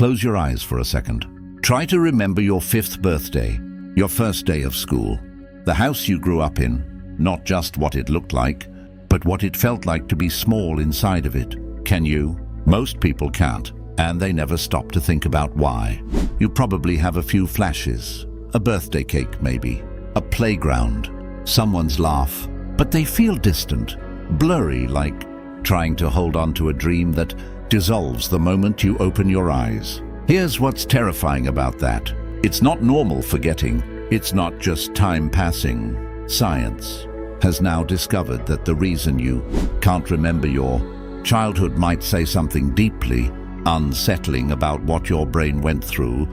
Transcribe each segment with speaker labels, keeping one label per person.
Speaker 1: Close your eyes for a second. Try to remember your 5th birthday, your first day of school, the house you grew up in, not just what it looked like, but what it felt like to be small inside of it. Can you? Most people can't, and they never stop to think about why. You probably have a few flashes, a birthday cake maybe, a playground, someone's laugh, but they feel distant, blurry, like trying to hold on to a dream that dissolves the moment you open your eyes. Here's what's terrifying about that. It's not normal forgetting. It's not just time passing. Science has now discovered that the reason you can't remember your childhood might say something deeply unsettling about what your brain went through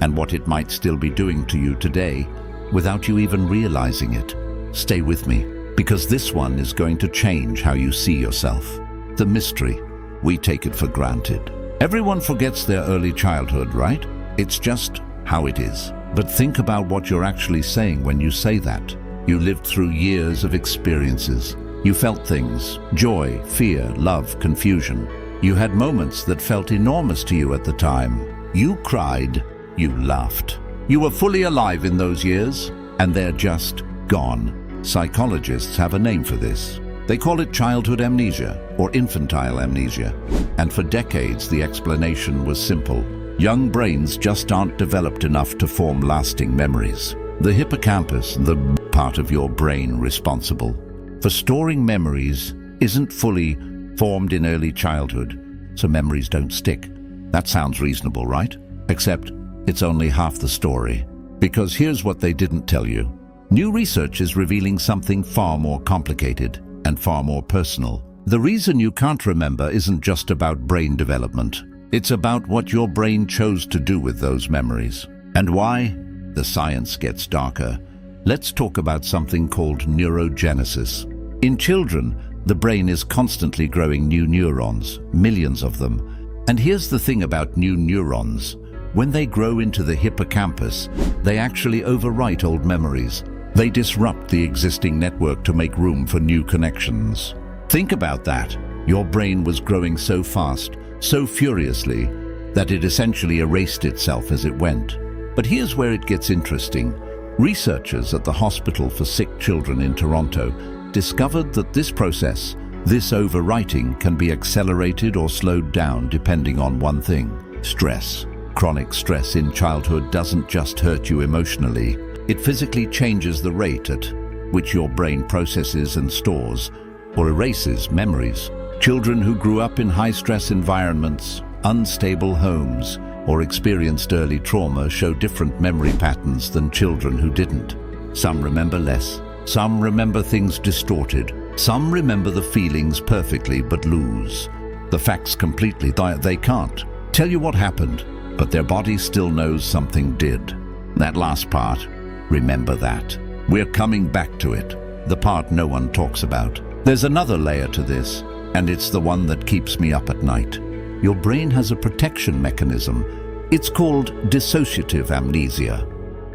Speaker 1: and what it might still be doing to you today without you even realizing it. Stay with me, because this one is going to change how you see yourself. The mystery. We take it for granted. Everyone forgets their early childhood, right? It's just how it is. But think about what you're actually saying when you say that. You lived through years of experiences. You felt things: joy, fear, love, confusion. You had moments that felt enormous to you at the time. You cried, you laughed. You were fully alive in those years, and they're just gone. Psychologists have a name for this. They call it childhood amnesia or infantile amnesia. And for decades, the explanation was simple. Young brains just aren't developed enough to form lasting memories. The hippocampus, the part of your brain responsible for storing memories, isn't fully formed in early childhood, so memories don't stick. That sounds reasonable, right? Except it's only half the story. Because here's what they didn't tell you. New research is revealing something far more complicated and far more personal. The reason you can't remember isn't just about brain development. It's about what your brain chose to do with those memories. And why? The science gets darker. Let's talk about something called neurogenesis. In children, the brain is constantly growing new neurons, millions of them. And here's the thing about new neurons. When they grow into the hippocampus, they actually overwrite old memories. They disrupt the existing network to make room for new connections. Think about that. Your brain was growing so fast, so furiously, that it essentially erased itself as it went. But here's where it gets interesting. Researchers at the Hospital for Sick Children in Toronto discovered that this process, this overwriting, can be accelerated or slowed down depending on one thing: stress. Chronic stress in childhood doesn't just hurt you emotionally. It physically changes the rate at which your brain processes and stores or erases memories. Children who grew up in high-stress environments, unstable homes, or experienced early trauma show different memory patterns than children who didn't. Some remember less. Some remember things distorted. Some remember the feelings perfectly but lose the facts completely. They can't tell you what happened, but their body still knows something did. That last part, remember that. We're coming back to it, the part no one talks about. There's another layer to this, and it's the one that keeps me up at night. Your brain has a protection mechanism. It's called dissociative amnesia,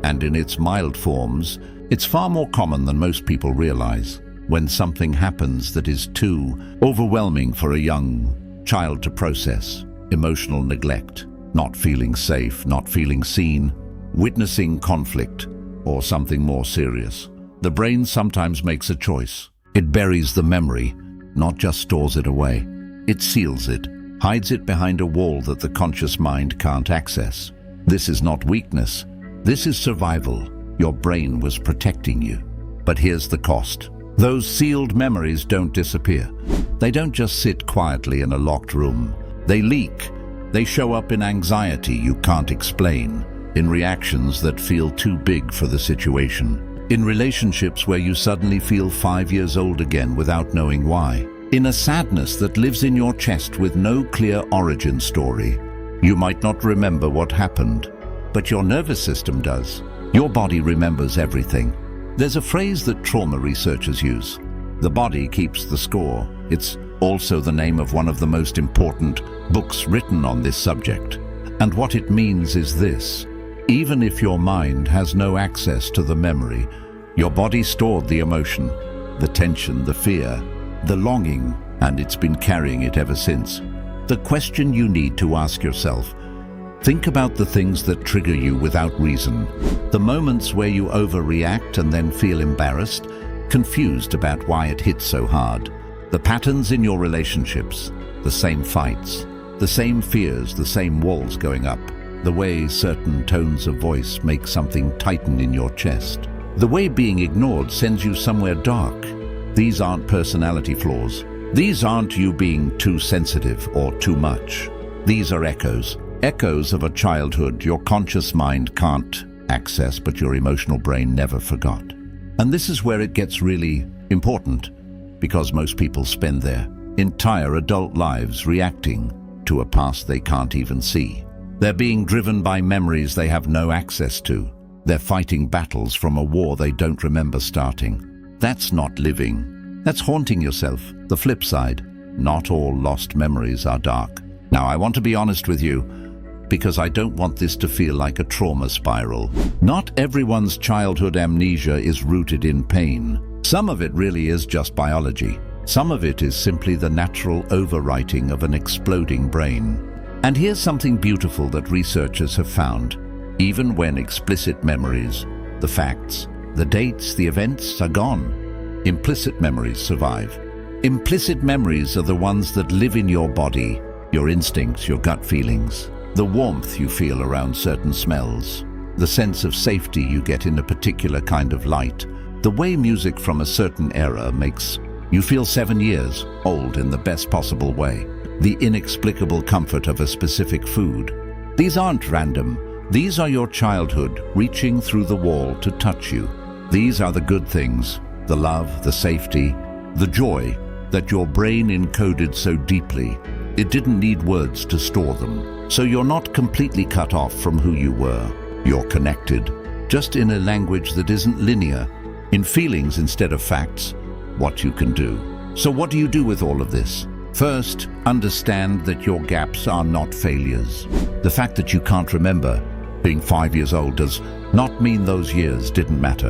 Speaker 1: and in its mild forms, it's far more common than most people realize. When something happens that is too overwhelming for a young child to process, emotional neglect, not feeling safe, not feeling seen, witnessing conflict, or something more serious, the brain sometimes makes a choice. It buries the memory, not just stores it away. It seals it, hides it behind a wall that the conscious mind can't access. This is not weakness. This is survival. Your brain was protecting you. But here's the cost. Those sealed memories don't disappear. They don't just sit quietly in a locked room. They leak. They show up in anxiety you can't explain, in reactions that feel too big for the situation, in relationships where you suddenly feel 5 years old again without knowing why, in a sadness that lives in your chest with no clear origin story. You might not remember what happened, but your nervous system does. Your body remembers everything. There's a phrase that trauma researchers use: the body keeps the score. It's also the name of one of the most important books written on this subject. And what it means is this: even if your mind has no access to the memory, your body stored the emotion, the tension, the fear, the longing, and it's been carrying it ever since. The question you need to ask yourself: Think about the things that trigger you without reason. The moments where you overreact and then feel embarrassed, confused about why it hits so hard. The patterns in your relationships, the same fights, the same fears, the same walls going up. The way certain tones of voice make something tighten in your chest. The way being ignored sends you somewhere dark. These aren't personality flaws. These aren't you being too sensitive or too much. These are echoes. Echoes of a childhood your conscious mind can't access, but your emotional brain never forgot. And this is where it gets really important, because most people spend their entire adult lives reacting to a past they can't even see. They're being driven by memories they have no access to. They're fighting battles from a war they don't remember starting. That's not living. That's haunting yourself. The flip side, not all lost memories are dark. Now, I want to be honest with you, because I don't want this to feel like a trauma spiral. Not everyone's childhood amnesia is rooted in pain. Some of it really is just biology. Some of it is simply the natural overwriting of an exploding brain. And here's something beautiful that researchers have found. Even when explicit memories, the facts, the dates, the events are gone, implicit memories survive. Implicit memories are the ones that live in your body, your instincts, your gut feelings, the warmth you feel around certain smells, the sense of safety you get in a particular kind of light, the way music from a certain era makes you feel 7 years old in the best possible way, the inexplicable comfort of a specific food. These aren't random. These are your childhood reaching through the wall to touch you. These are the good things, the love, the safety, the joy that your brain encoded so deeply it didn't need words to store them. So you're not completely cut off from who you were. You're connected, just in a language that isn't linear, in feelings instead of facts, what you can do. So what do you do with all of this? First, understand that your gaps are not failures. The fact that you can't remember being 5 years old does not mean those years didn't matter.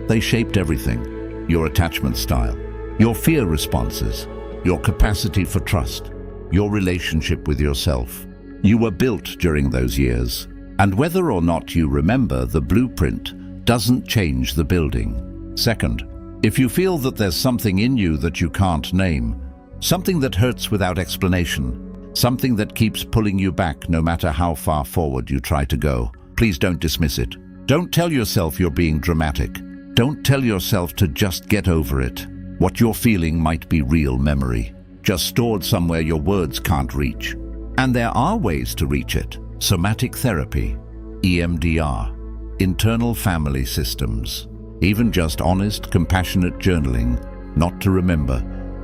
Speaker 1: They shaped everything. Your attachment style, your fear responses, your capacity for trust, your relationship with yourself. You were built during those years. And whether or not you remember, the blueprint doesn't change the building. Second, if you feel that there's something in you that you can't name, something that hurts without explanation, something that keeps pulling you back no matter how far forward you try to go, please don't dismiss it. Don't tell yourself you're being dramatic. Don't tell yourself to just get over it. What you're feeling might be real memory, just stored somewhere your words can't reach. And there are ways to reach it. Somatic therapy, EMDR, internal family systems, even just honest, compassionate journaling, not to remember,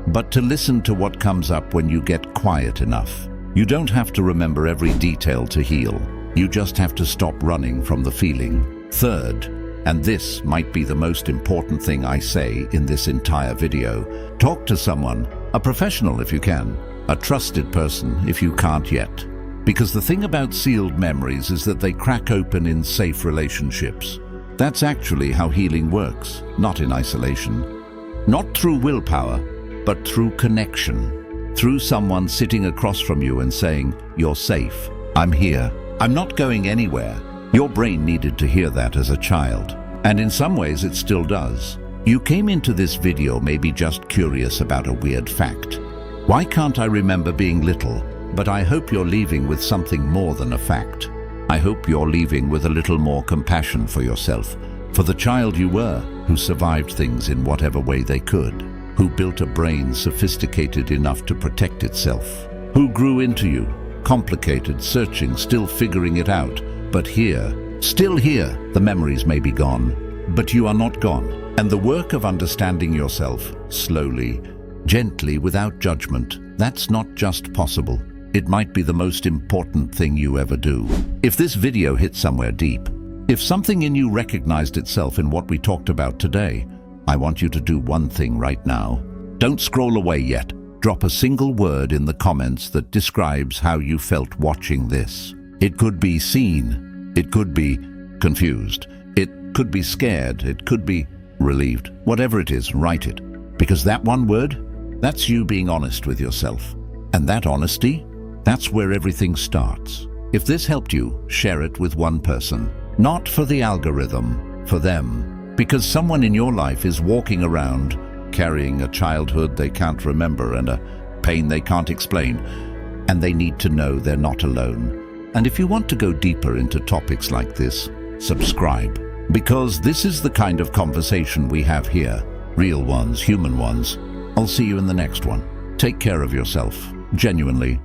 Speaker 1: but to listen to what comes up when you get quiet enough. You don't have to remember every detail to heal. You just have to stop running from the feeling. Third, and this might be the most important thing I say in this entire video, talk to someone, a professional if you can, a trusted person if you can't yet. Because the thing about sealed memories is that they crack open in safe relationships. That's actually how healing works, not in isolation. Not through willpower, but through connection. Through someone sitting across from you and saying, "You're safe. I'm here. I'm not going anywhere." Your brain needed to hear that as a child. And in some ways it still does. You came into this video maybe just curious about a weird fact. Why can't I remember being little? But I hope you're leaving with something more than a fact. I hope you're leaving with a little more compassion for yourself, for the child you were, who survived things in whatever way they could, who built a brain sophisticated enough to protect itself, who grew into you, complicated, searching, still figuring it out, but here, still here. The memories may be gone, but you are not gone. And the work of understanding yourself, slowly, gently, without judgment, that's not just possible. It might be the most important thing you ever do. If this video hit somewhere deep, if something in you recognized itself in what we talked about today, I want you to do one thing right now. Don't scroll away yet. Drop a single word in the comments that describes how you felt watching this. It could be seen. It could be confused. It could be scared. It could be relieved. Whatever it is, write it. Because that one word, that's you being honest with yourself. And that honesty, that's where everything starts. If this helped you, share it with one person. Not for the algorithm, for them. Because someone in your life is walking around carrying a childhood they can't remember and a pain they can't explain, and they need to know they're not alone. And if you want to go deeper into topics like this, subscribe. Because this is the kind of conversation we have here. Real ones, human ones. I'll see you in the next one. Take care of yourself. Genuinely.